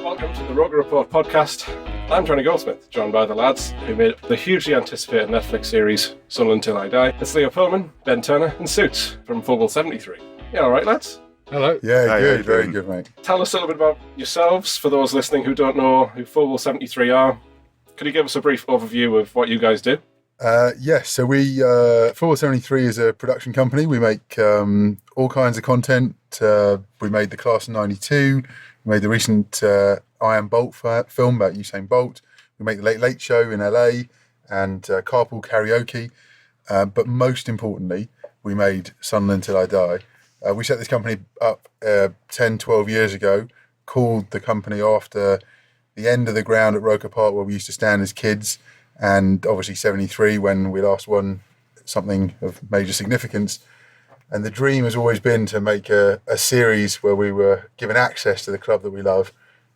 welcome to the ROKER Report podcast. I'm Johnny Goldsmith, joined by the lads who made the hugely anticipated Netflix series Sunderland Till I Die. It's Leo Pullman, Ben Turner and Souts from Fulwell73. You alright, lads? Hello. Yeah, Hi, good, very good, mate. Tell us a little bit about yourselves, for those listening who don't know who Fulwell73 are. Could you give us a brief overview of what you guys do? Yes, so we, Fulwell73 is a production company. We make all kinds of content. We made the Class of 92. We made the recent I Am Bolt film about Usain Bolt. We make the Late Late Show in LA and Carpool Karaoke. But most importantly, we made Sunderland Till I Die. We set this company up 10, 12 years ago, called the company after the end of the ground at ROKER Park where we used to stand as kids, and obviously 73 when we last won something of major significance. And the dream has always been to make a series where we were given access to the club that we love.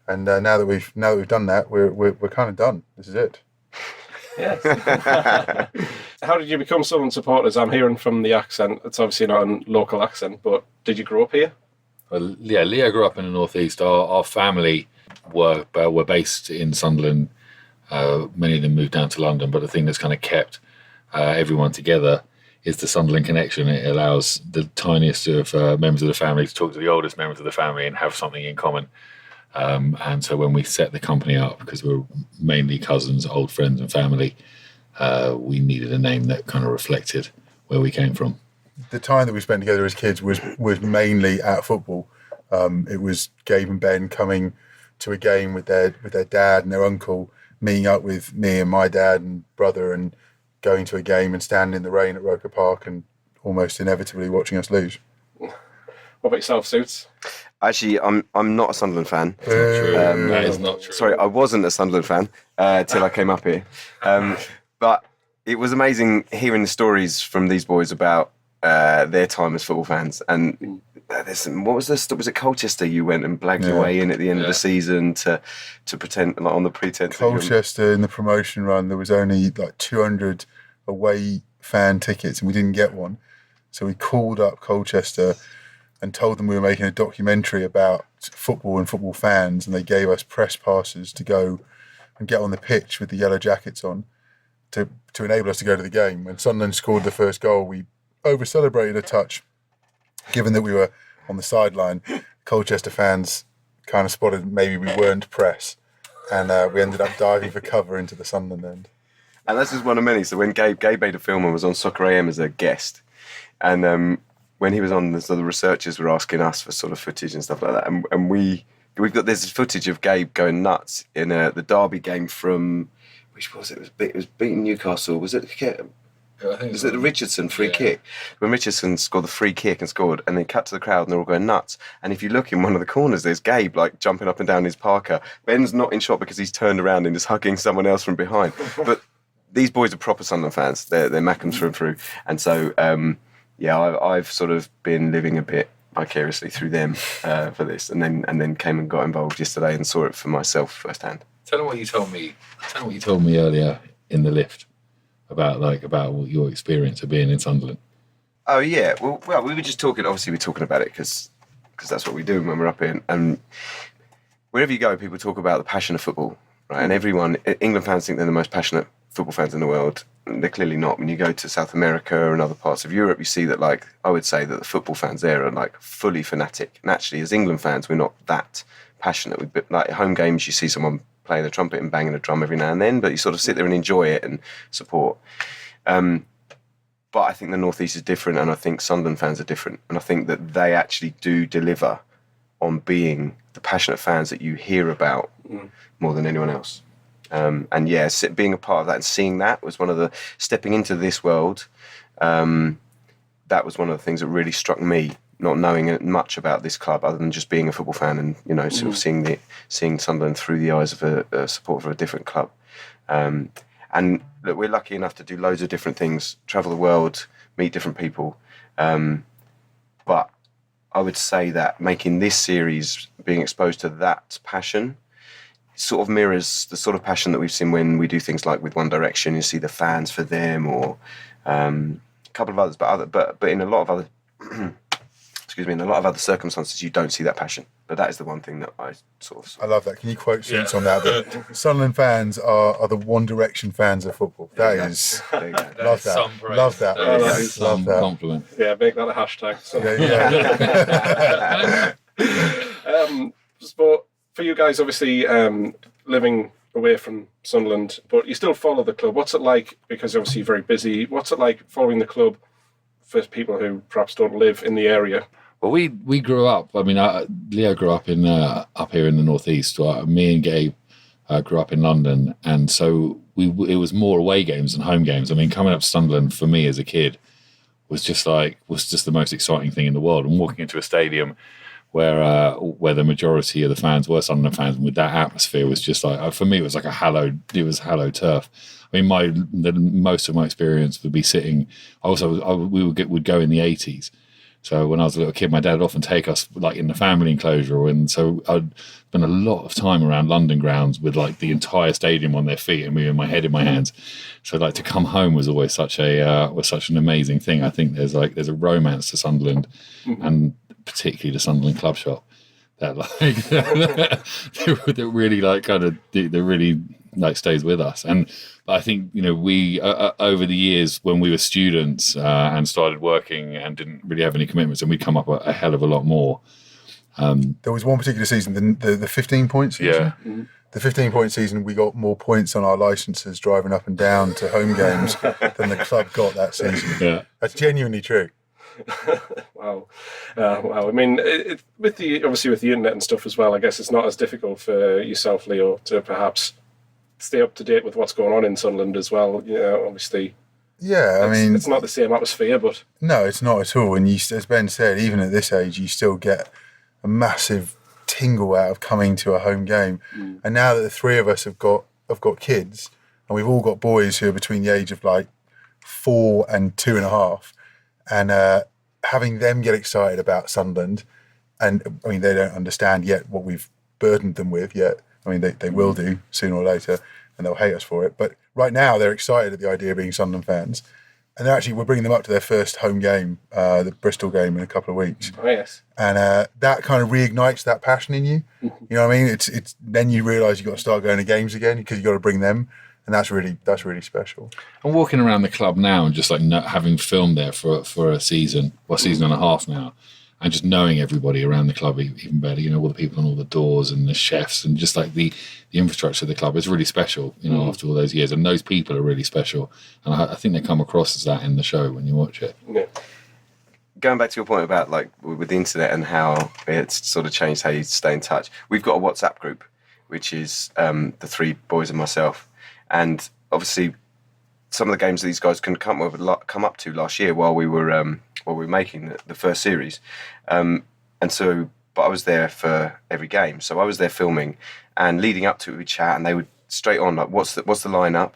And now that we've done that, we're kind of done. This is it. Yes. How did you become Sunderland supporters? I'm hearing from the accent. It's obviously not a local accent, but did you grow up here? Well, yeah, Leo grew up in the northeast. Our family were based in Sunderland. Many of them moved down to London, but the thing that's kind of kept everyone together is the Sunderland connection. It allows the tiniest of members of the family to talk to the oldest members of the family and have something in common. And so when we set the company up, because we were mainly cousins, old friends and family, we needed a name that kind of reflected where we came from. The time that we spent together as kids was mainly at football. It was Gabe and Ben coming to a game with their dad and their uncle, meeting up with me and my dad and brother, and going to a game and standing in the rain at ROKER Park and almost inevitably watching us lose. What about yourself, Souts? Actually, I'm not a Sunderland fan. That is not true. Sorry, I wasn't a Sunderland fan till I came up here. But it was amazing hearing the stories from these boys about their time as football fans. And what was this? Was it Colchester you went and blagged your way in at the end of the season to pretend, like, on the pretense? Colchester in the promotion run, there was only like 200 away fan tickets and we didn't get one. So we called up Colchester and told them we were making a documentary about football and football fans, and they gave us press passes to go and get on the pitch with the yellow jackets on to enable us to go to the game. When Sunderland scored the first goal, we over-celebrated a touch, given that we were on the sideline. Colchester fans kind of spotted maybe we weren't press, and we ended up diving for cover into the Sunderland end. And that's just one of many. So when Gabe made a film and was on Soccer AM as a guest, and when he was on, the researchers were asking us for sort of footage and stuff like that, and we've got this footage of Gabe going nuts in the Derby game from, which was it? It was beating Newcastle. Was it? Was it the Richardson free kick? When Richardson scored the free kick and scored, and then cut to the crowd and they're all going nuts. And if you look in one of the corners, there's Gabe like jumping up and down his parka. Ben's not in shot because he's turned around and is hugging someone else from behind. But these boys are proper Sunderland fans. They're Mackhams through and through. And so, I've sort of been living a bit vicariously through them for this, and then came and got involved yesterday and saw it for myself firsthand. Tell them what you told me. Tell them what you told me earlier in the lift about your experience of being in Sunderland. Oh yeah, well, we were just talking. Obviously, we're talking about it because that's what we do when we're up here. And wherever you go, people talk about the passion of football, right? And England fans think they're the most passionate football fans in the world. They're clearly not. When you go to South America and other parts of Europe, you see that, like, I would say that the football fans there are like fully fanatic. And actually, as England fans, we're not that passionate. Like at home games, you see someone playing the trumpet and banging a drum every now and then, but you sort of sit there and enjoy it and support. But I think the North East is different, and I think Sunderland fans are different. And I think that they actually do deliver on being the passionate fans that you hear about more than anyone else. Being a part of that and seeing that was one of the, stepping into this world, that was one of the things that really struck me, not knowing much about this club other than just being a football fan and, you know, sort of seeing Sunderland through the eyes of a supporter of a different club. And look, we're lucky enough to do loads of different things, travel the world, meet different people. But I would say that making this series, being exposed to that passion, sort of mirrors the sort of passion that we've seen when we do things like with One Direction. You see the fans for them, or a couple of others, but in a lot of other in a lot of other circumstances, you don't see that passion. But that is the one thing that I sort of saw. I love that. Can you quote Souts on that? The Sunderland fans are the One Direction fans of football. That is, There you go. love that. Some praise. Love that. That Love is some that. compliment. Yeah, make that a hashtag. So. But for you guys, obviously, living away from Sunderland, but you still follow the club. What's it like? Because obviously you're very busy. What's it like following the club for people who perhaps don't live in the area? Well, we grew up. I mean, Leo grew up in up here in the northeast. Me and Gabe grew up in London, and so it was more away games than home games. I mean, coming up to Sunderland for me as a kid was just the most exciting thing in the world. And walking into a stadium where the majority of the fans were Sunderland fans, and with that atmosphere was just like, for me, it was like hallowed turf. I mean, most of my experience would be sitting. We would go in the 80s. So when I was a little kid, my dad would often take us like in the family enclosure, and so I'd spend a lot of time around London grounds with like the entire stadium on their feet and me with my head in my hands. So like to come home was always such an amazing thing. I think there's a romance to Sunderland, and particularly the Sunderland Club Shop that that really stays with us. And I think we over the years when we were students and started working and didn't really have any commitments, and we'd come up a hell of a lot more. There was one particular season, the 15-point season. Yeah. Mm-hmm. The 15-point season, we got more points on our licences driving up and down to home games than the club got that season. Yeah. That's genuinely true. Wow. I mean, with the internet and stuff as well, I guess it's not as difficult for yourself, Leo, to perhaps stay up to date with what's going on in Sunderland as well. Obviously. Yeah, I mean, it's not the same atmosphere, but no, it's not at all. And as Ben said, even at this age, you still get a massive tingle out of coming to a home game. And now that the three of us have got kids, and we've all got boys who are between the age of like 4 and 2.5, and having them get excited about Sunderland, and I mean, they don't understand yet what we've burdened them with yet. I mean, they will do sooner or later, and they'll hate us for it. But right now, they're excited at the idea of being Sunderland fans. And we're bringing them up to their first home game, the Bristol game, in a couple of weeks. Oh, yes. And that kind of reignites that passion in you. You know what I mean? It's then you realise you've got to start going to games again because you've got to bring them. And that's really special. And walking around the club now and just like having filmed there for a season and a half now, and just knowing everybody around the club even better, all the people on all the doors and the chefs and just like the infrastructure of the club is really special, after all those years. And those people are really special. And I think they come across as that in the show when you watch it. Yeah. Going back to your point about like with the internet and how it's sort of changed how you stay in touch. We've got a WhatsApp group, which is the three boys and myself. And obviously some of the games that these guys couldn't come up to last year while we were making the first series. But I was there for every game. So I was there filming, and leading up to it, we'd chat, and they would straight on, like, what's the lineup?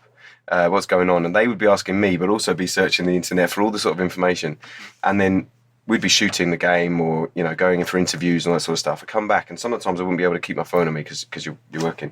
What's going on? And they would be asking me, but also be searching the internet for all the sort of information. And then we'd be shooting the game or, going in for interviews and all that sort of stuff. I'd come back, and sometimes I wouldn't be able to keep my phone on me because you're working.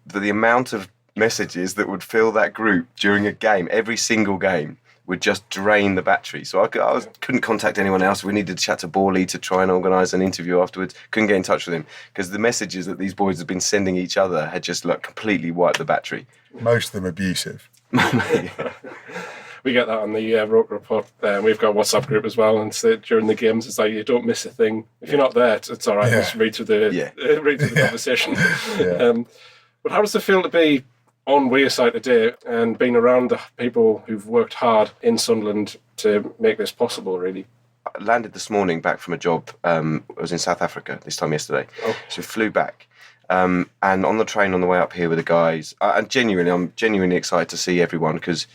The amount of messages that would fill that group during a game, every single game, would just drain the battery. So I couldn't contact anyone else. We needed to chat to Borley to try and organise an interview afterwards. Couldn't get in touch with him because the messages that these boys had been sending each other had just completely wiped the battery. Most of them abusive. We get that on the ROKER Report. We've got a WhatsApp group as well, and so during the games, it's like you don't miss a thing. If you're not there, it's all right. Yeah. Just read through the conversation. Yeah. But how does it feel to be on Wearside today and being around the people who've worked hard in Sunderland to make this possible, really? I landed this morning back from a job. I was in South Africa this time yesterday. Oh. So we flew back. And on the train on the way up here with the guys, I'm genuinely excited to see everyone because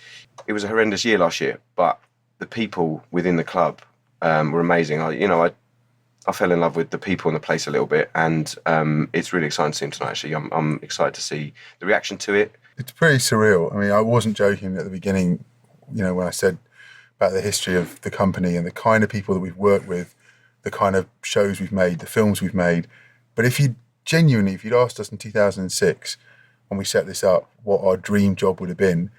it was a horrendous year last year, but the people within the club were amazing. I fell in love with the people in the place a little bit, and it's really exciting to see them tonight, actually. I'm excited to see the reaction to it. It's pretty surreal. I mean, I wasn't joking at the beginning, when I said about the history of the company and the kind of people that we've worked with, the kind of shows we've made, the films we've made. But if you'd asked us in 2006, when we set this up, what our dream job would have been,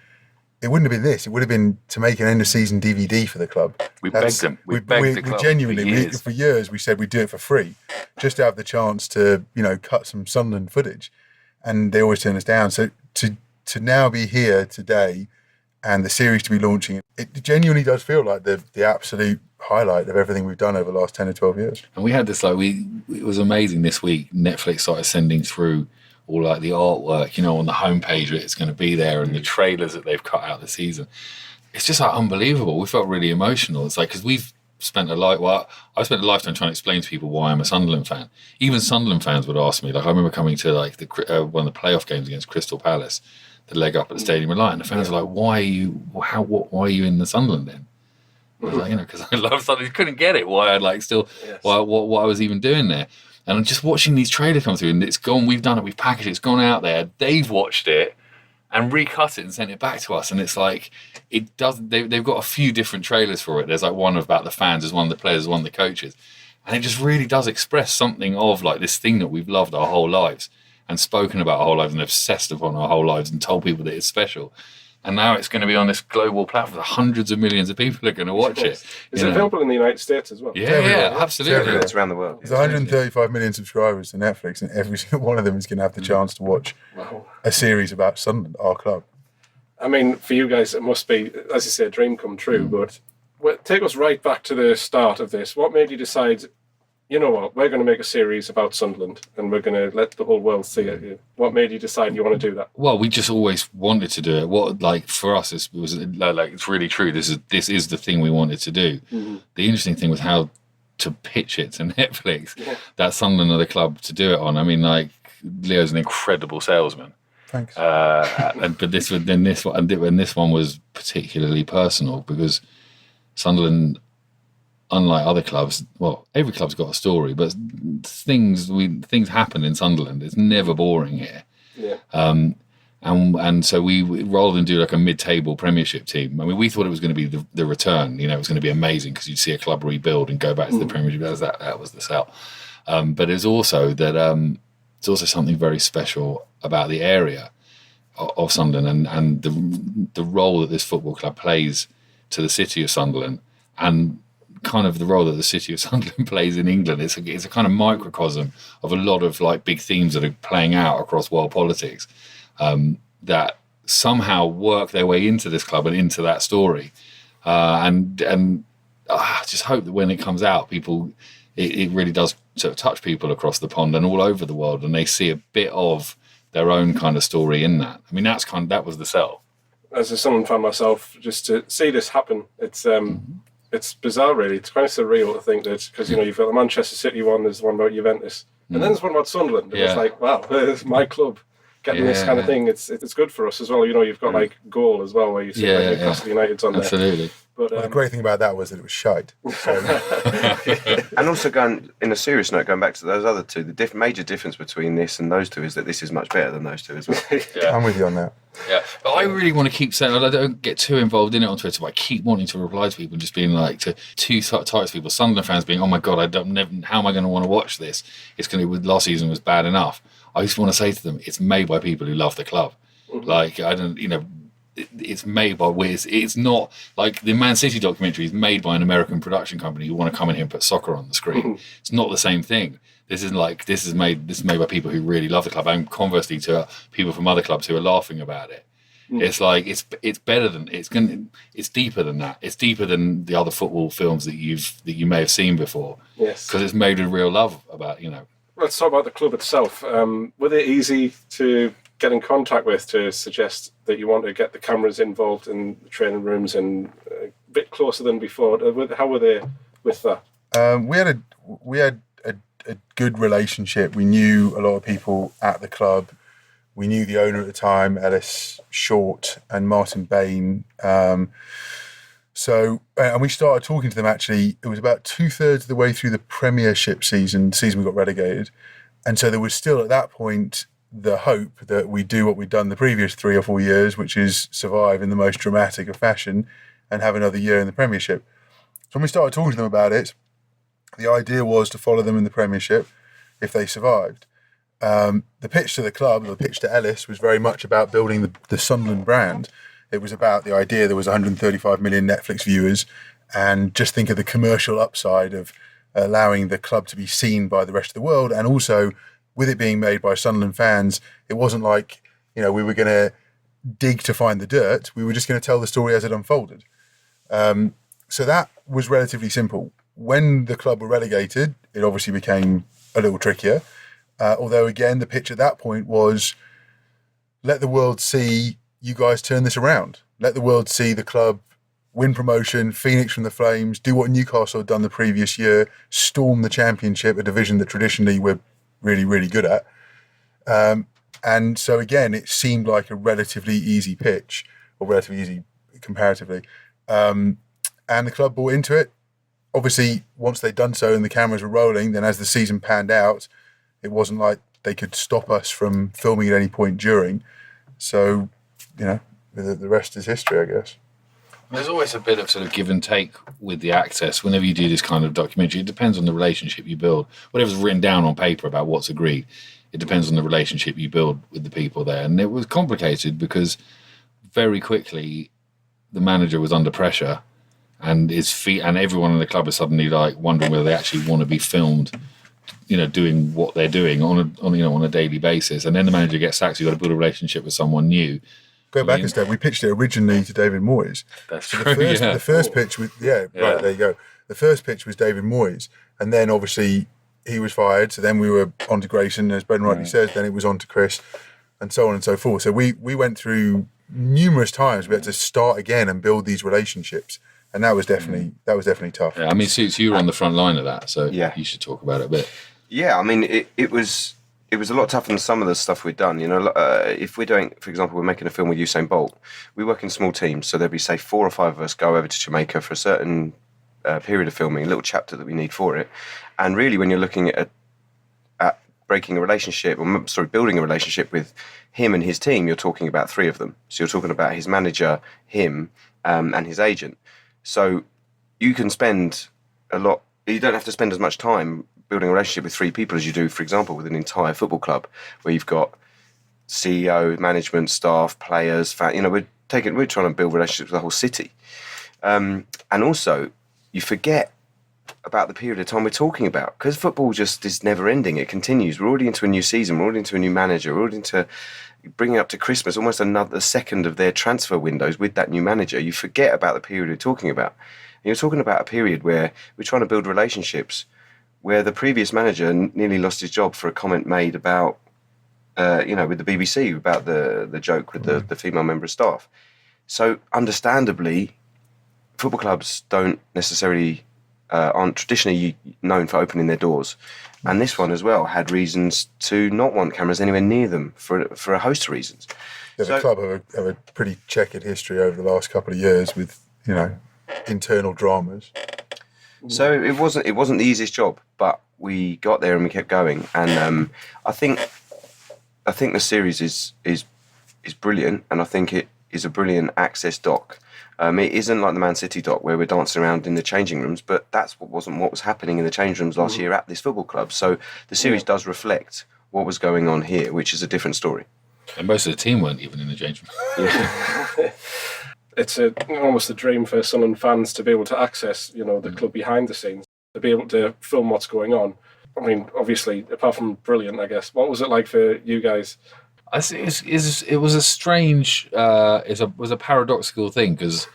it wouldn't have been this. It would have been to make an end of season DVD for the club. We begged them. We begged the club genuinely, for years. we said we'd do it for free, just to have the chance to, cut some Sunderland footage, and they always turn us down. So to now be here today, and the series to be launching, it genuinely does feel like the absolute highlight of everything we've done over the last 10 or 12 years. And we had this it was amazing this week. Netflix started sending through all like the artwork, on the homepage where it's going to be there, and the trailers that they've cut out this season. It's just like unbelievable. We felt really emotional. It's like, because I've spent a lifetime trying to explain to people why I'm a Sunderland fan. Even Sunderland fans would ask me. Like, I remember coming to like one of the playoff games against Crystal Palace, the leg up at the Stadium of Light, and the fans were like, "Why are you in the Sunderland then?" I was like, because I love Sunderland. Couldn't get it. Why I'd like still, what I was even doing there. And I'm just watching these trailers come through, and it's gone. We've done it. We've packaged it. It's gone out there. They've watched it and recut it and sent it back to us. And it's like, it doesn't. They've got a few different trailers for it. There's like one about the fans, there's one of the players, there's one of the coaches, and it just really does express something of like this thing that we've loved our whole lives and spoken about our whole lives and obsessed upon our whole lives and told people that it's special. And now it's going to be on this global platform. Hundreds of millions of people are going to watch it. Is it available in the United States as well? Yeah, absolutely. It's around the world. There's 135 million subscribers to Netflix, and every single one of them is going to have the chance to watch a series about Sunderland, our club. I mean, for you guys, it must be, as you say, a dream come true. But take us right back to the start of this. What made you decide, you know what, we're going to make a series about Sunderland and we're going to let the whole world see it? What made you decide you want to do that? Well, we just always wanted to do it. What, like, for us, it was like, it's really true. This is the thing we wanted to do. Mm-hmm. The interesting thing was how to pitch it to Netflix. Yeah. That Sunderland are the club to do it on. I mean, like, Leo's an incredible salesman. Thanks. But this one was particularly personal because Sunderland, unlike other clubs, well, every club's got a story, but things happen in Sunderland. It's never boring here. Yeah. And so we, rather than do like a mid-table Premiership team, I mean, we thought it was going to be the return. It was going to be amazing because you'd see a club rebuild and go back to the Premiership. That was the sell. But it's also that it's also something very special about the area of Sunderland and the role that this football club plays to the city of Sunderland, and kind of the role that the city of Sunderland plays in England. It's a kind of microcosm of a lot of like big themes that are playing out across world politics that somehow work their way into this club and into that story. And I just hope that when it comes out, it really does sort of touch people across the pond and all over the world, and they see a bit of their own kind of story in that. I mean, that was the sell. As a Sunderland fan myself, just to see this happen, it's bizarre, really. It's kind of surreal to think that, because you've got the Manchester City one, there's one about Juventus, and then there's one about Sunderland. And it's like, wow, it's my club getting this kind of thing. It's good for us as well. You've got like Goal as well, where you see like Newcastle United's on absolutely. There. But the great thing about that was that it was shite. So. And also, going in a serious note, going back to those other two, the major difference between this and those two is that this is much better than those two as well. I'm with you on that. Yeah, but I really want to keep saying, I don't get too involved in it on Twitter, but I keep wanting to reply to people and just being like, to two types of people, Sunderland fans being, oh my God, how am I going to want to watch this? Last season was bad enough. I just want to say to them, it's made by people who love the club. Mm-hmm. Like, it's made by, it's not like the Man City documentary is made by an American production company who want to come in here and put soccer on the screen. Mm-hmm. It's not the same thing. This is made by people who really love the club, and conversely to people from other clubs who are laughing about it. Mm. It's like it's better than it's deeper than that. It's deeper than the other football films that you may have seen before. Yes, because it's made with real love about. Let's talk about the club itself. Were they easy to get in contact with to suggest that you want to get the cameras involved in the training rooms and a bit closer than before? How were they with that? We had a good relationship. We knew a lot of people at the club. We knew the owner at the time, Ellis Short and Martin Bain. And we started talking to them, actually, it was about 2/3 of the way through the Premiership season, the season we got relegated. And so there was still at that point the hope that we do what we'd done the previous 3 or 4 years, which is survive in the most dramatic of fashion and have another year in the Premiership. So when we started talking to them about it, the idea was to follow them in the Premiership if they survived. The pitch to the club, the pitch to Ellis, was very much about building the Sunderland brand. It was about the idea there was 135 million Netflix viewers, and just think of the commercial upside of allowing the club to be seen by the rest of the world. And also, with it being made by Sunderland fans, it wasn't like, we were going to dig to find the dirt. We were just going to tell the story as it unfolded. So that was relatively simple. When the club were relegated, it obviously became a little trickier. Although, again, the pitch at that point was, let the world see you guys turn this around. Let the world see the club win promotion, Phoenix from the Flames, do what Newcastle had done the previous year, storm the Championship, a division that traditionally we're really, really good at. And so, again, it seemed like a relatively easy pitch, or relatively easy comparatively. And the club bought into it. Obviously, once they'd done so and the cameras were rolling, then as the season panned out, it wasn't like they could stop us from filming at any point during. So, the rest is history, I guess. There's always a bit of sort of give and take with the access. Whenever you do this kind of documentary, it depends on the relationship you build. Whatever's written down on paper about what's agreed, it depends on the relationship you build with the people there. And it was complicated because very quickly the manager was under pressure, and his feet and everyone in the club is suddenly like wondering whether they actually want to be filmed, doing what they're doing on a daily basis. And then the manager gets sacked, so you've got to build a relationship with someone new. Go back a step. We pitched it originally to David Moyes. That's so true. The first pitch was right. There you go. The first pitch was David Moyes, and then obviously he was fired. So then we were on to Grayson, as Ben rightly says. Then it was on to Chris, and so on and so forth. So we went through numerous times. We had to start again and build these relationships, and that was definitely tough. Yeah, I mean, Souts, you were on the front line of that, so Yeah. you should talk about it a bit. Yeah, I mean, it was a lot tougher than some of the stuff we'd done. If we're doing, for example, we're making a film with Usain Bolt, we work in small teams, so there'd be, say, 4 or 5 of us go over to Jamaica for a certain period of filming, a little chapter that we need for it. And really, when you're looking at building a relationship with him and his team, you're talking about 3 of them. So you're talking about his manager, him, and his agent. So you can spend you don't have to spend as much time building a relationship with 3 people as you do, for example, with an entire football club, where you've got CEO, management, staff, players, we're trying to build relationships with the whole city. And also, you forget about the period of time we're talking about, because football just is never ending. It continues. We're already into a new season. We're already into a new manager. We're already into bringing up to Christmas, almost another second of their transfer windows with that new manager. You forget about the period we're talking about. And you're talking about a period where we're trying to build relationships where the previous manager nearly lost his job for a comment made about, with the BBC about the joke with the female member of staff. So understandably, football clubs don't necessarily aren't traditionally known for opening their doors, and this one as well had reasons to not want cameras anywhere near them for a host of reasons. Yeah, the club have a pretty checkered history over the last couple of years with internal dramas. So it wasn't the easiest job, but we got there and we kept going. And I think the series is brilliant, and I think it is a brilliant access doc. It isn't like the Man City doc where we're dancing around in the changing rooms, but that's what was happening in the change rooms last year at this football club. So the series does reflect what was going on here, which is a different story. And most of the team weren't even in the change room. Yeah. It's almost a dream for Sunderland fans to be able to access, the club behind the scenes, to be able to film what's going on. I mean, obviously, apart from brilliant, I guess. What was it like for you guys? It was a strange, it was a paradoxical thing, because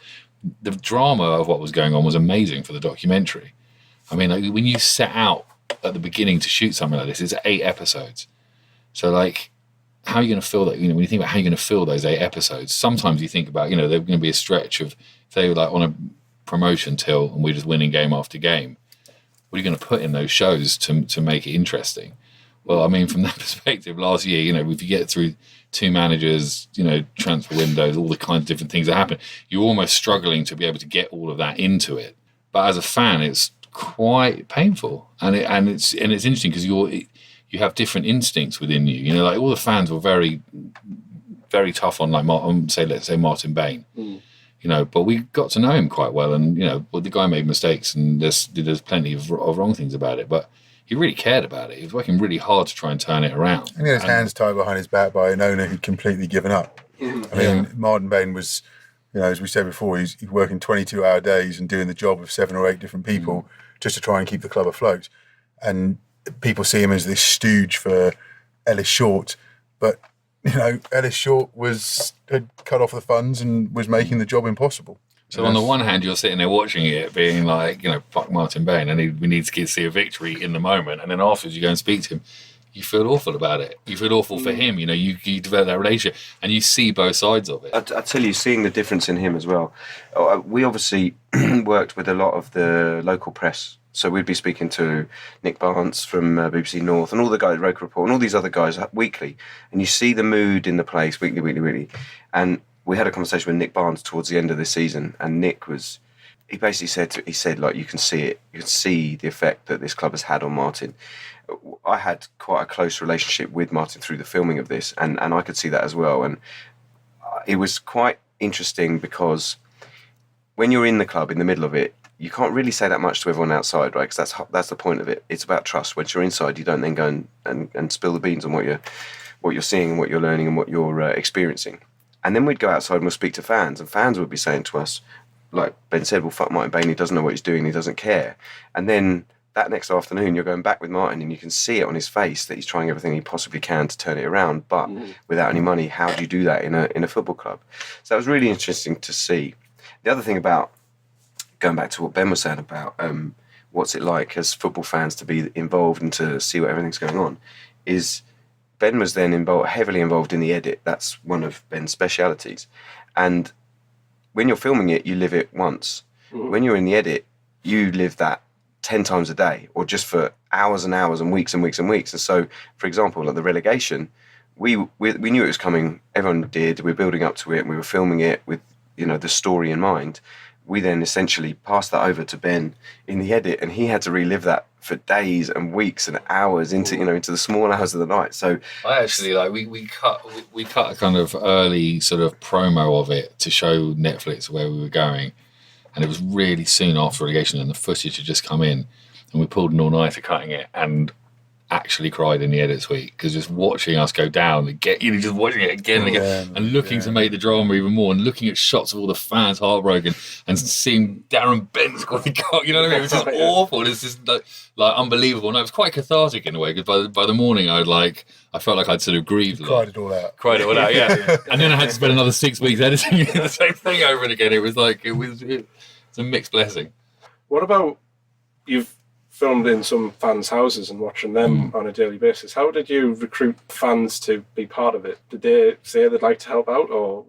the drama of what was going on was amazing for the documentary. I mean, like, when you set out at the beginning to shoot something like this, it's 8 episodes. So, like, how are you going to fill that? When you think about how you're going to fill those 8 episodes, sometimes you think about, there's going to be a stretch of, if they were like on a promotion till and we're just winning game after game, what are you going to put in those shows to make it interesting? Well, I mean, from that perspective, last year, if you get through 2 managers, transfer windows, all the kinds of different things that happen, you're almost struggling to be able to get all of that into it. But as a fan, it's quite painful, and it's interesting because you have different instincts within you. Like all the fans were very, very tough on, like, let's say Martin Bain. But we got to know him quite well, and the guy made mistakes, and there's plenty of wrong things about it, but he really cared about it. He was working really hard to try and turn it around. And he had his hands tied behind his back by an owner who'd completely given up. I mean, Martin Bain was You know, as we said before, he's working 22-hour days and doing the job of 7 or 8 different people just to try and keep the club afloat. And people see him as this stooge for Ellis Short, but you know, Ellis Short had cut off the funds and was making the job impossible. So on the one hand, you're sitting there watching it, being like, you know, fuck Martin Bain, and we need to see a victory in the moment. And then afterwards, you go and speak to him. You feel awful about it. You feel awful for him. You know, you develop that relationship, and you see both sides of it. I tell you, seeing the difference in him as well. We obviously worked with a lot of the local press. So we'd be speaking to Nick Barnes from BBC North and all the guys at ROKER Report and all these other guys weekly. And you see the mood in the place weekly. And we had a conversation with Nick Barnes towards the end of the season. And Nick he basically said, like, you can see it. You can see the effect that this club has had on Martin. I had quite a close relationship with Martin through the filming of this. And I could see that as well. And it was quite interesting because when you're in the club, in the middle of it, you can't really say that much to everyone outside, right? Because that's the point of it. It's about trust. Once you're inside, you don't then go and spill the beans on what you're seeing and what you're learning and what you're experiencing. And then we'd go outside and we'll speak to fans, and fans would be saying to us, like Ben said, well, fuck Martin Bain, he doesn't know what he's doing, he doesn't care. And then that next afternoon, you're going back with Martin and you can see it on his face that he's trying everything he possibly can to turn it around, but without any money, how do you do that in a football club? So that was really interesting to see. The other thing about, going back to what Ben was saying about what's it like as football fans to be involved and to see what everything's going on, is Ben was then heavily involved in the edit. That's one of Ben's specialities. And when you're filming it, you live it once. When you're in the edit, you live that 10 times a day, or just for hours and hours and weeks and weeks and weeks. And so, for example, like the relegation, we knew it was coming. Everyone did. We were building up to it. We were filming it with, you know, the story in mind. We then essentially passed that over to Ben in the edit, and he had to relive that for days and weeks and hours into the small hours of the night. So I actually we cut a kind of early sort of promo of it to show Netflix where we were going, and it was really soon after relegation, and the footage had just come in, and we pulled an all-nighter cutting it, and actually cried in the edit suite because just watching us go down and just watching it again and again, and looking to make the drama even more, and looking at shots of all the fans heartbroken and seeing Darren Bent score the goal. You know what I mean? It was just awful. It's just like unbelievable. And it was quite cathartic in a way, because by the morning I felt like I'd sort of grieved. Cried it all out. Yeah. And then I had to spend another 6 weeks editing the same thing over and again. It was it's a mixed blessing. What about, you've filmed in some fans' houses and watching them on a daily basis. How did you recruit fans to be part of it? Did they say they'd like to help out, or?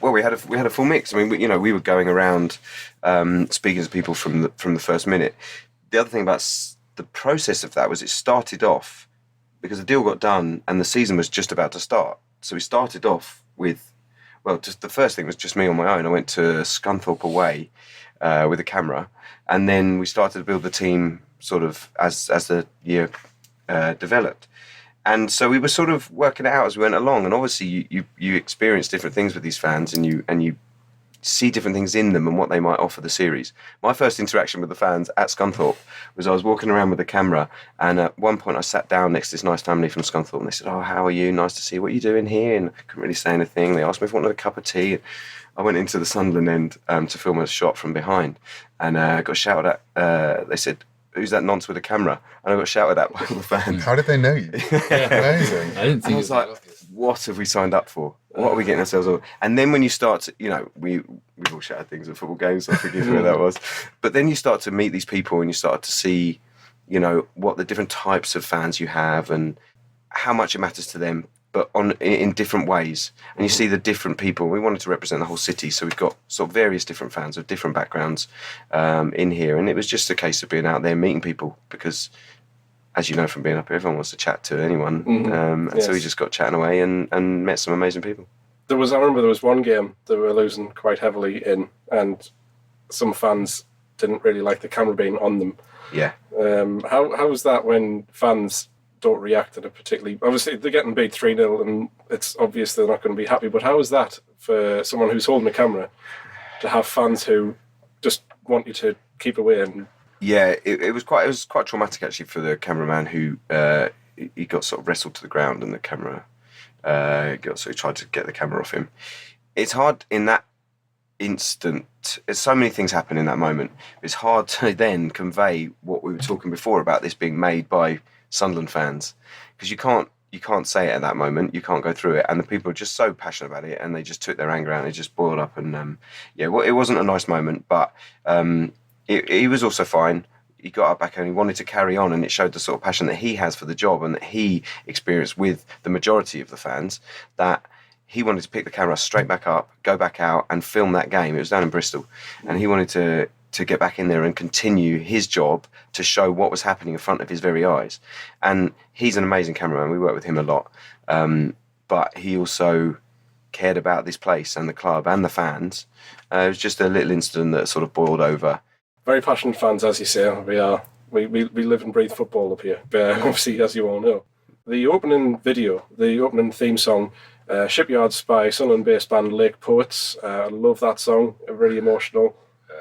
Well, we had a full mix. I mean, we were going around speaking to people from the first minute. The other thing about the process of that was it started off because the deal got done and the season was just about to start. So we started off with, well, just the first thing was just me on my own. I went to Scunthorpe away with a camera. And then we started to build the team sort of as the year developed. And so we were sort of working it out as we went along. And obviously you experience different things with these fans, and you see different things in them and what they might offer the series. My first interaction with the fans at Scunthorpe was I was walking around with the camera, and at one point I sat down next to this nice family from Scunthorpe, and they said, "Oh, how are you? Nice to see you. What are you doing here?" And I couldn't really say anything. They asked me if I wanted a cup of tea. I went into the Sunderland end to film a shot from behind, and got shouted at. They said, "Who's that nonce with a camera?" And I got shouted at by all the fans. How did they know you? Amazing. I didn't think I was like, what have we signed up for? What are we getting ourselves on? And then when you start to, we've all shouted things at football games, so forgive me where that was. But then you start to meet these people and you start to see, what the different types of fans you have and how much it matters to them, but in different ways. And you see the different people. We wanted to represent the whole city, so we've got sort of various different fans of different backgrounds in here. And it was just a case of being out there meeting people because, as you know from being up here, everyone wants to chat to anyone. And so we just got chatting away and met some amazing people. I remember there was one game that we were losing quite heavily in, and some fans didn't really like the camera being on them. Yeah. How was that when fans don't react in a particularly... Obviously, they're getting beat 3-0, and it's obvious they're not going to be happy, but how is that for someone who's holding a camera to have fans who just want you to keep away? And yeah, it was quite traumatic actually for the cameraman who he got sort of wrestled to the ground, and the camera he tried to get the camera off him. It's hard in that instant. So many things happen in that moment. It's hard to then convey what we were talking before about this being made by Sunderland fans, because you can't say it at that moment. You can't go through it, and the people are just so passionate about it, and they just took their anger out and it just boiled up. And it wasn't a nice moment, but he was also fine. He got up back and he wanted to carry on, and it showed the sort of passion that he has for the job and that he experienced with the majority of the fans, that he wanted to pick the camera straight back up, go back out and film that game. It was down in Bristol, and he wanted to get back in there and continue his job to show what was happening in front of his very eyes. And he's an amazing cameraman. We work with him a lot. But he also cared about this place and the club and the fans. It was just a little incident that sort of boiled over. Very passionate fans, as you say. We are. We live and breathe football up here, obviously, as you all know. The opening video, the opening theme song, Shipyards by Sunderland-based band Lake Poets. I love that song, very emotional.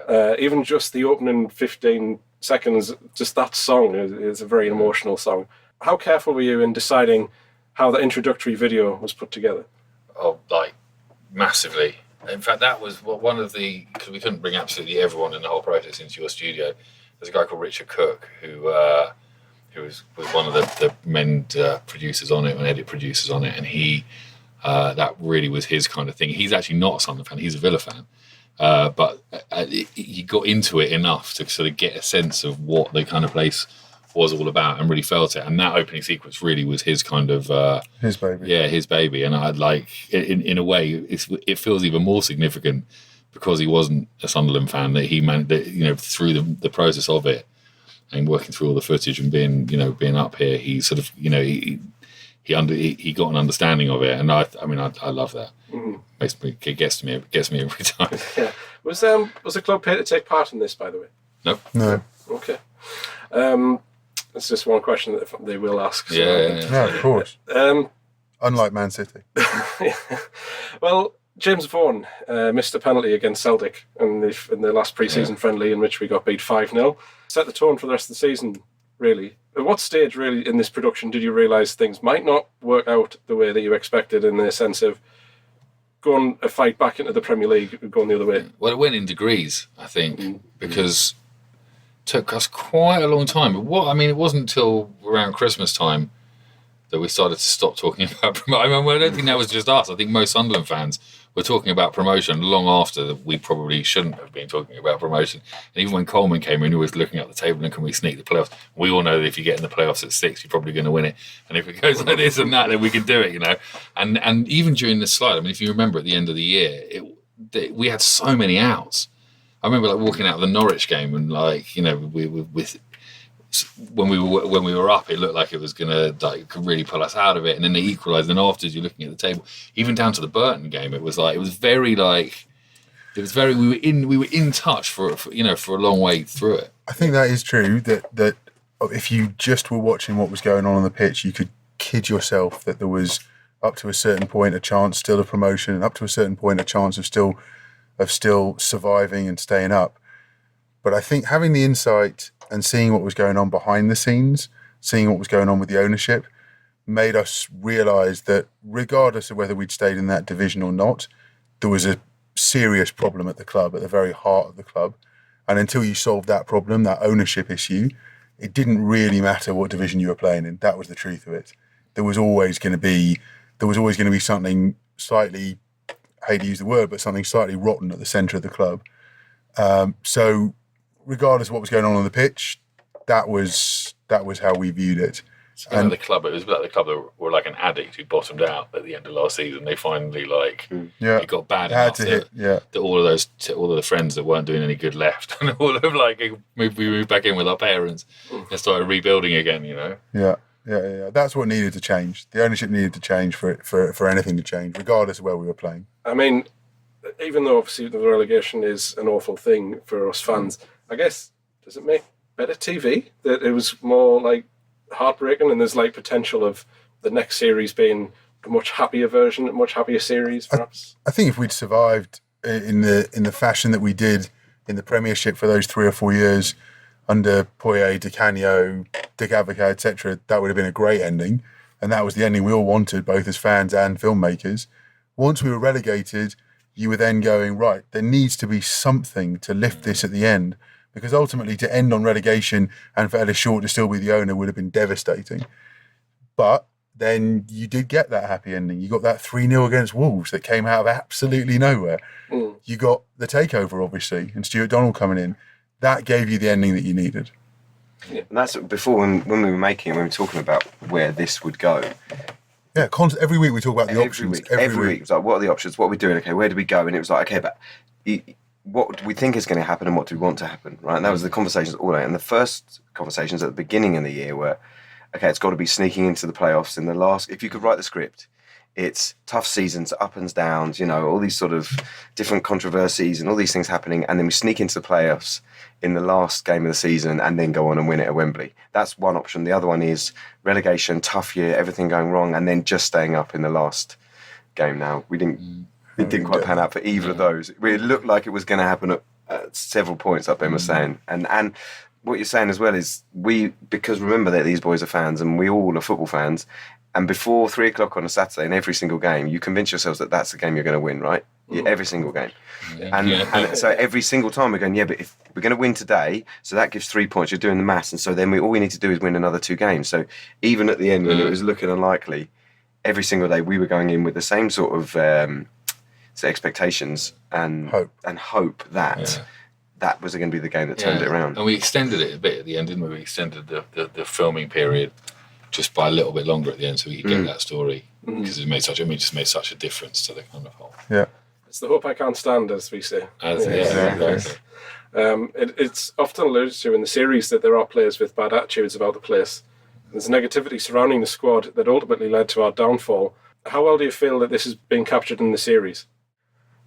Even just the opening 15 seconds, just that song is a very emotional song. How careful were you in deciding how the introductory video was put together? Oh, like, massively. In fact, that was one of the, because we couldn't bring absolutely everyone in the whole process into your studio. There's a guy called Richard Cook who was one of the main producers on it and edit producers on it, and he that really was his kind of thing. He's actually not a Sunderland fan; he's a Villa fan, but he got into it enough to sort of get a sense of what the kind of place was all about and really felt it. And that opening sequence really was his kind of his baby. Yeah, his baby. And I'd like, in a way, it feels even more significant because he wasn't a Sunderland fan, that he meant that, you know, through the process of it and working through all the footage and being up here, he sort of, you know, he got an understanding of it. And I love that. Mm-hmm. It gets me every time. Yeah. Was the club paid to take part in this, by the way? No. Okay. It's just one question that they will ask. So. Yeah. No, of course. Unlike Man City. Yeah. Well, James Vaughan missed a penalty against Celtic in the last pre-season friendly, in which we got beat 5-0. Set the tone for the rest of the season, really. At what stage, really, in this production did you realise things might not work out the way that you expected, in the sense of going a fight back into the Premier League and going the other way? Well, it went in degrees, I think, because took us quite a long time. But it wasn't until around Christmas time that we started to stop talking about promotion. I don't think that was just us. I think most Sunderland fans were talking about promotion long after that we probably shouldn't have been talking about promotion. And even when Coleman came in, he was looking at the table and can we sneak the playoffs? We all know that if you get in the playoffs at 6, you're probably going to win it. And if it goes like this and that, then we can do it, you know. And even during this slide, I mean, if you remember at the end of the year, we had so many outs. I remember like walking out of the Norwich game and like, you know, when we were up, it looked like it was gonna really pull us out of it, and then they equalised. And afterwards, you're looking at the table, even down to the Burton game, we were in touch for a long way through it. I think that is true. That if you just were watching what was going on the pitch, you could kid yourself that there was up to a certain point a chance still of promotion, and up to a certain point a chance of still surviving and staying up. But I think having the insight and seeing what was going on behind the scenes, seeing what was going on with the ownership, made us realise that regardless of whether we'd stayed in that division or not, there was a serious problem at the club, at the very heart of the club. And until you solved that problem, that ownership issue, it didn't really matter what division you were playing in. That was the truth of it. There was always going to be something slightly, I hate to use the word, but something slightly rotten at the centre of the club. So regardless of what was going on the pitch, that was how we viewed it. And the club, it was like the club that were like an addict who bottomed out at the end of last season. They finally it got bad enough that all of the friends that weren't doing any good left, and all of we moved back in with our parents and started rebuilding again. You know. Yeah. That's what needed to change. The ownership needed to change for anything to change, regardless of where we were playing. I mean, even though obviously the relegation is an awful thing for us fans, I guess, does it make better TV that it was more like heartbreaking, and there's like potential of the next series being a much happier version, a much happier series, perhaps? I think if we'd survived in the fashion that we did in the Premiership for those 3 or 4 years under Poyet, Di Canio, Dick Advocat, etc., that would have been a great ending, and that was the ending we all wanted, both as fans and filmmakers. Once we were relegated, you were then going, right, there needs to be something to lift this at the end, because ultimately to end on relegation and for Ellis Short to still be the owner would have been devastating. But then you did get that happy ending. You got that 3-0 against Wolves that came out of absolutely nowhere. You got the takeover, obviously, and Stuart Donald coming in. That gave you the ending that you needed. Yeah. And that's before when we were making it, when we were talking about where this would go. Yeah, every week we talk about the options. Every week. It was like, what are the options? What are we doing? Okay, where do we go? And it was like, okay, but what do we think is going to happen and what do we want to happen? Right? And that was the conversations all day. And the first conversations at the beginning of the year were, okay, it's got to be sneaking into the playoffs in the last. If you could write the script, it's tough seasons, up and downs, all these sort of different controversies and all these things happening. And then we sneak into the playoffs in the last game of the season and then go on and win it at Wembley. That's one option. The other one is relegation, tough year, everything going wrong, and then just staying up in the last game. Now, it didn't quite pan out for either of those. It looked like it was going to happen at several points, like Ben was saying. And what you're saying as well is because remember that these boys are fans and we all are football fans, and before 3 o'clock on a Saturday in every single game, you convince yourselves that that's the game you're going to win, right? Every single game. And so every single time we're going, but if we're going to win today, so that gives 3 points, you're doing the maths, and so then all we need to do is win another 2 games. So even at the end when it was looking unlikely, every single day we were going in with the same sort of expectations and hope that that was going to be the game that turned it around. And we extended it a bit at the end, didn't we? We extended the filming period just by a little bit longer at the end so we could get that story, because it just made such a difference to the kind of whole. Yeah. It's the hope I can't stand, as we say. Exactly. It's often alluded to in the series that there are players with bad attitudes about the place. There's negativity surrounding the squad that ultimately led to our downfall. How well do you feel that this is being captured in the series?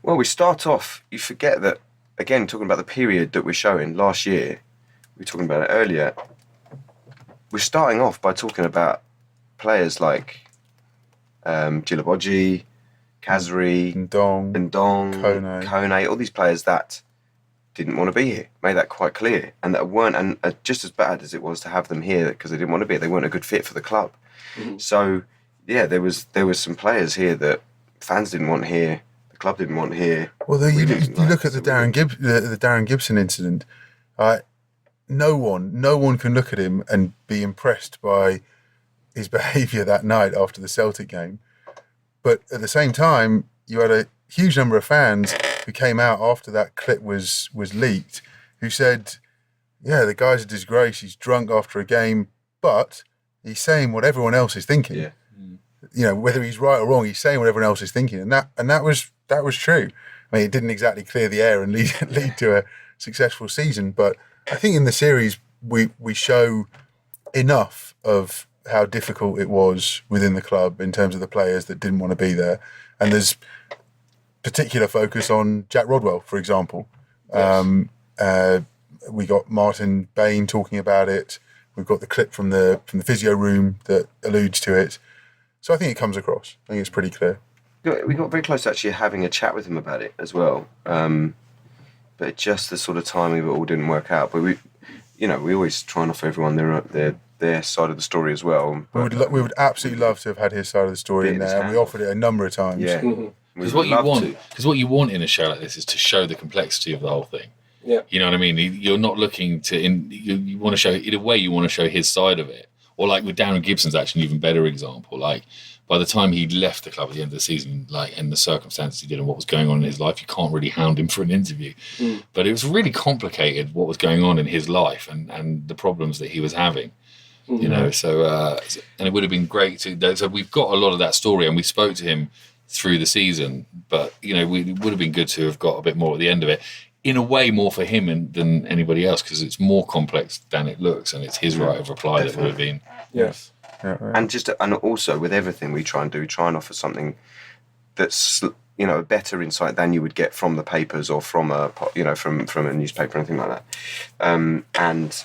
Well, we start off, you forget that, again, talking about the period that we're showing last year, we were talking about it earlier, we're starting off by talking about players like Djilabodji, Kazri, Ndong, Kone, all these players that didn't want to be here, made that quite clear, and that weren't, and just as bad as it was to have them here because they didn't want to be here, they weren't a good fit for the club. So, yeah, there was some players here that fans didn't want here, the club didn't want here. Well, you look at the Darren Gibson incident. No one can look at him and be impressed by his behaviour that night after the Celtic game. But at the same time, you had a huge number of fans who came out after that clip was leaked, who said, yeah, the guy's a disgrace, he's drunk after a game, but he's saying what everyone else is thinking. Yeah. Whether he's right or wrong, he's saying what everyone else is thinking. And that was true. I mean, it didn't exactly clear the air and lead to a successful season, but I think in the series we show enough of how difficult it was within the club in terms of the players that didn't want to be there. And there's particular focus on Jack Rodwell, for example. Yes. We got Martin Bain talking about it. We've got the clip from the physio room that alludes to it. So I think it comes across. I think it's pretty clear. We got very close to actually having a chat with him about it as well. But just the sort of timing of it all didn't work out. But we always try and offer everyone their side of the story as well. But we would absolutely love to have had his side of the story in there, and we offered it a number of times. Yeah, because what you want in a show like this is to show the complexity of the whole thing. Yeah, you know what I mean. You're not looking to you want to show, in a way, you want to show his side of it. Or like with Darren Gibson's actually an even better example. Like, by the time he left the club at the end of the season, like, and the circumstances he did and what was going on in his life, you can't really hound him for an interview. But it was really complicated what was going on in his life and the problems that he was having. So and it would have been great to. So we've got a lot of that story, and we spoke to him through the season. But it would have been good to have got a bit more at the end of it. In a way, more for him than anybody else, because it's more complex than it looks, and it's his right of reply that would have been. Yes. Yeah, right. And also with everything we try and offer something that's a better insight than you would get from the papers or from a from a newspaper or anything like that. And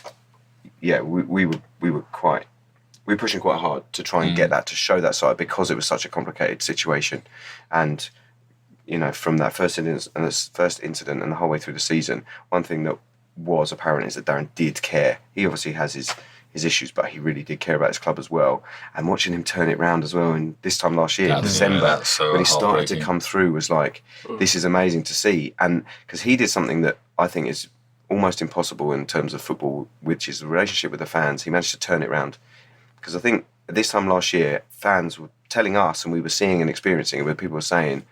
yeah, we were pushing quite hard to try and get that, to show that side, because it was such a complicated situation. And from that first incident and the whole way through the season, one thing that was apparent is that Darren did care. He obviously has his his issues, but he really did care about his club as well. And watching him turn it round as well, and this time last year, in December, when he started to come through, was like, this is amazing to see. And because he did something that I think is almost impossible in terms of football, which is the relationship with the fans. He managed to turn it around. Because I think this time last year, fans were telling us, and we were seeing and experiencing it, where people were saying,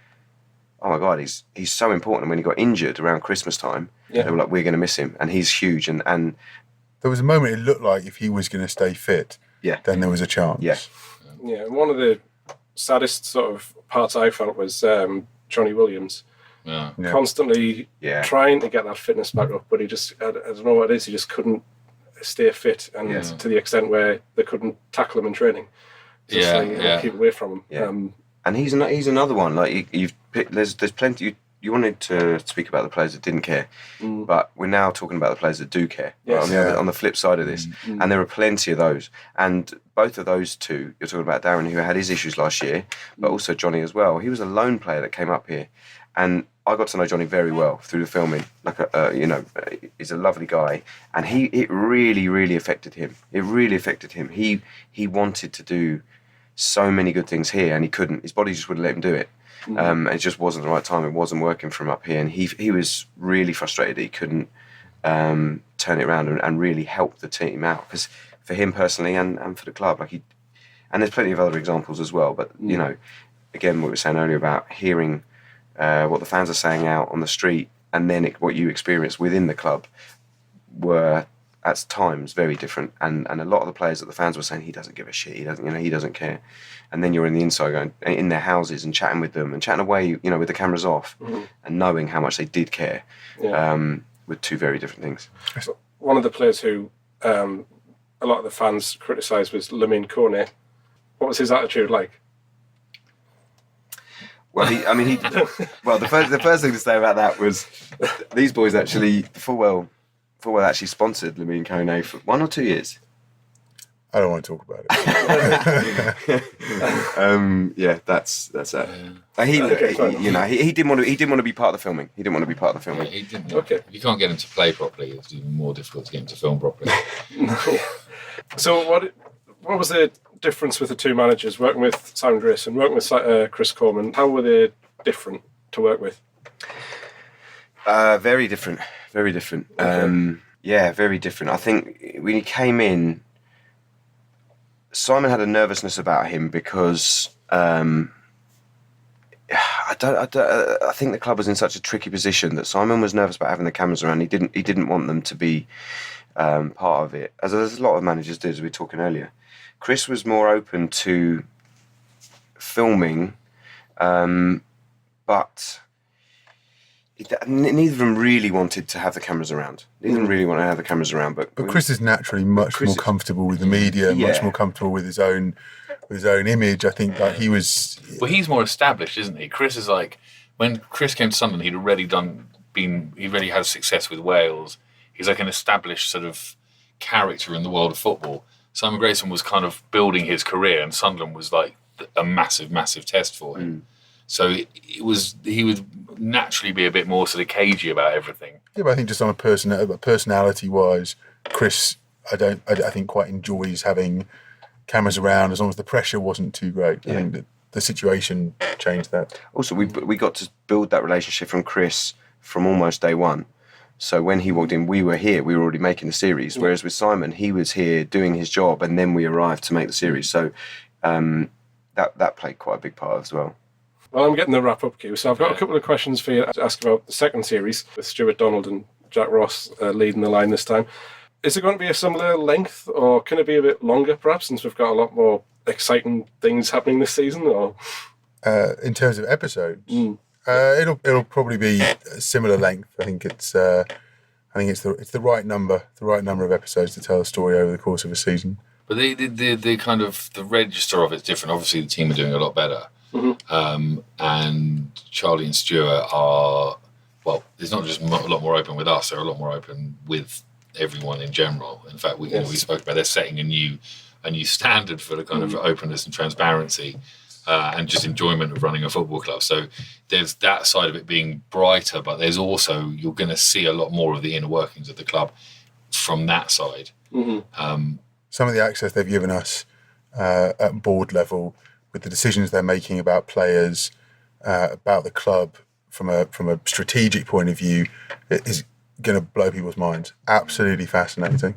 oh my God, he's so important. And when he got injured around Christmas time, they were like, we're going to miss him. And he's huge. And there was a moment it looked like if he was going to stay fit, then there was a chance. Yeah, one of the saddest sort of parts I felt was Johnny Williams. Constantly trying to get that fitness back up, but he just, I don't know what it is, he just couldn't stay fit, and to the extent where they couldn't tackle him in training. Keep away from him. And he's another one. Like you've picked, there's plenty. You wanted to speak about the players that didn't care, but we're now talking about the players that do care. Yes. On the flip side of this, and there are plenty of those. And both of those two, you're talking about Darren, who had his issues last year, but also Johnny as well. He was a lone player that came up here, and I got to know Johnny very well through the filming. Like he's a lovely guy, and it really, really affected him. It really affected him. He wanted to do so many good things here, and he couldn't. His body just wouldn't let him do it. It just wasn't the right time. It wasn't working for him up here, and he was really frustrated that he couldn't turn it around and really help the team out. Because for him personally, and for the club, and there's plenty of other examples as well. But again, what we were saying earlier about hearing what the fans are saying out on the street, and then what you experience within the club were at times very different. And a lot of the players that the fans were saying, he doesn't give a shit, he doesn't care. And then you're in the inside going in their houses and chatting with them and chatting away, with the cameras off, and knowing how much they did care, were two very different things. One of the players who a lot of the fans criticised was Lamine Kone. What was his attitude like? Well, the first thing to say about that was these boys actually, Fulwell actually sponsored Lamine Kone for 1 or 2 years. I don't want to talk about it. That's that. He didn't want to be part of the filming. He didn't want to be part of the filming. He didn't. Okay. If you can't get him to play properly, it's even more difficult to get him to film properly. So what was the difference with the two managers, working with Simon Grace and working with Chris Coleman? How were they different to work with? Very different. Very different. Okay. Very different. I think when he came in, Simon had a nervousness about him because I think the club was in such a tricky position that Simon was nervous about having the cameras around. He didn't want them to be part of it, as a lot of managers did, as we were talking earlier. Chris was more open to filming, but neither of them really wanted to have the cameras around. But Chris is naturally much more comfortable with the media, much more comfortable with his own image. I think that he was. Well, he's more established, isn't he? Chris is like, when Chris came to Sunderland, he already had success with Wales. He's like an established sort of character in the world of football. Simon Grayson was kind of building his career, and Sunderland was like a massive, massive test for him. So he would naturally be a bit more sort of cagey about everything. Yeah, but I think just on a personality-wise, Chris, I think quite enjoys having cameras around as long as the pressure wasn't too great. I think that the situation changed that. Also, we got to build that relationship from Chris from almost day one. So when he walked in, we were here. We were already making the series. Whereas with Simon, he was here doing his job, and then we arrived to make the series. So that played quite a big part as well. Well, I'm getting the wrap-up queue, so I've got a couple of questions for you to ask about the second series with Stuart Donald and Jack Ross leading the line this time. Is it going to be a similar length, or can it be a bit longer, perhaps, since we've got a lot more exciting things happening this season? Or in terms of episodes, it'll probably be a similar length. I think it's the right number of episodes to tell a story over the course of a season. But the kind of the register of it's different. Obviously, the team are doing a lot better. And Charlie and Stuart are, well, it's not just a lot more open with us, they're a lot more open with everyone in general. In fact, we spoke about they're setting a new standard for the kind of openness and transparency and just enjoyment of running a football club. So there's that side of it being brighter, but there's also, you're going to see a lot more of the inner workings of the club from that side. some of the access they've given us at board level with the decisions they're making about players, about the club from a strategic point of view, it is going to blow people's minds. Absolutely fascinating.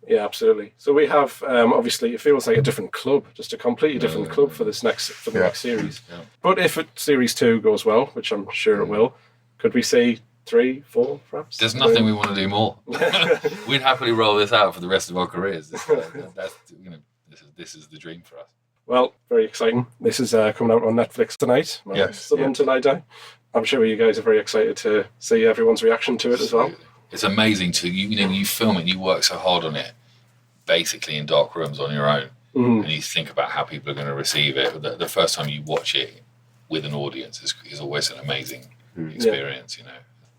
Yeah, absolutely. So we have obviously it feels like a different club, just a completely different club for the next series. Yeah. But if series 2 goes well, which I'm sure it will, could we see 3, 4, perhaps? There's nothing we want to do more. We'd happily roll this out for the rest of our careers. This is the dream for us. Well, very exciting. This is coming out on Netflix tonight. Yes. Sunderland Til I Die. I'm sure you guys are very excited to see everyone's reaction to it as well. It's amazing to you film it, you work so hard on it, basically in dark rooms on your own, and you think about how people are going to receive it. The first time you watch it with an audience is always an amazing experience. You know.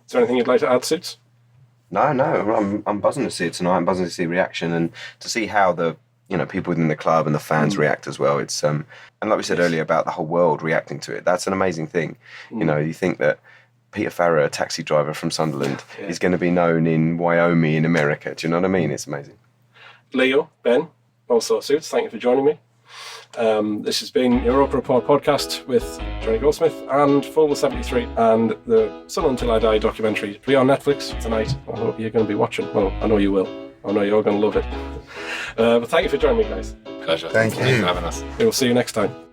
Is there anything you'd like to add, Souts? No, I'm buzzing to see it tonight. I'm buzzing to see reaction and to see how the people within the club and the fans react as well. It's and like we said earlier about the whole world reacting to it. That's an amazing thing. You think that Peter Farrer, a taxi driver from Sunderland, is going to be known in Wyoming in America. Do you know what I mean? It's amazing. Leo, Ben, also Souts, thank you for joining me. This has been your ROKER Report podcast with Johnny Goldsmith and Fulwell73 and the Sunderland Til I Die documentary. It'll be on Netflix tonight. I hope you're going to be watching. Well, I know you will. I know you're going to love it. But thank you for joining me, guys. Pleasure. Thank you for having us. We will see you next time.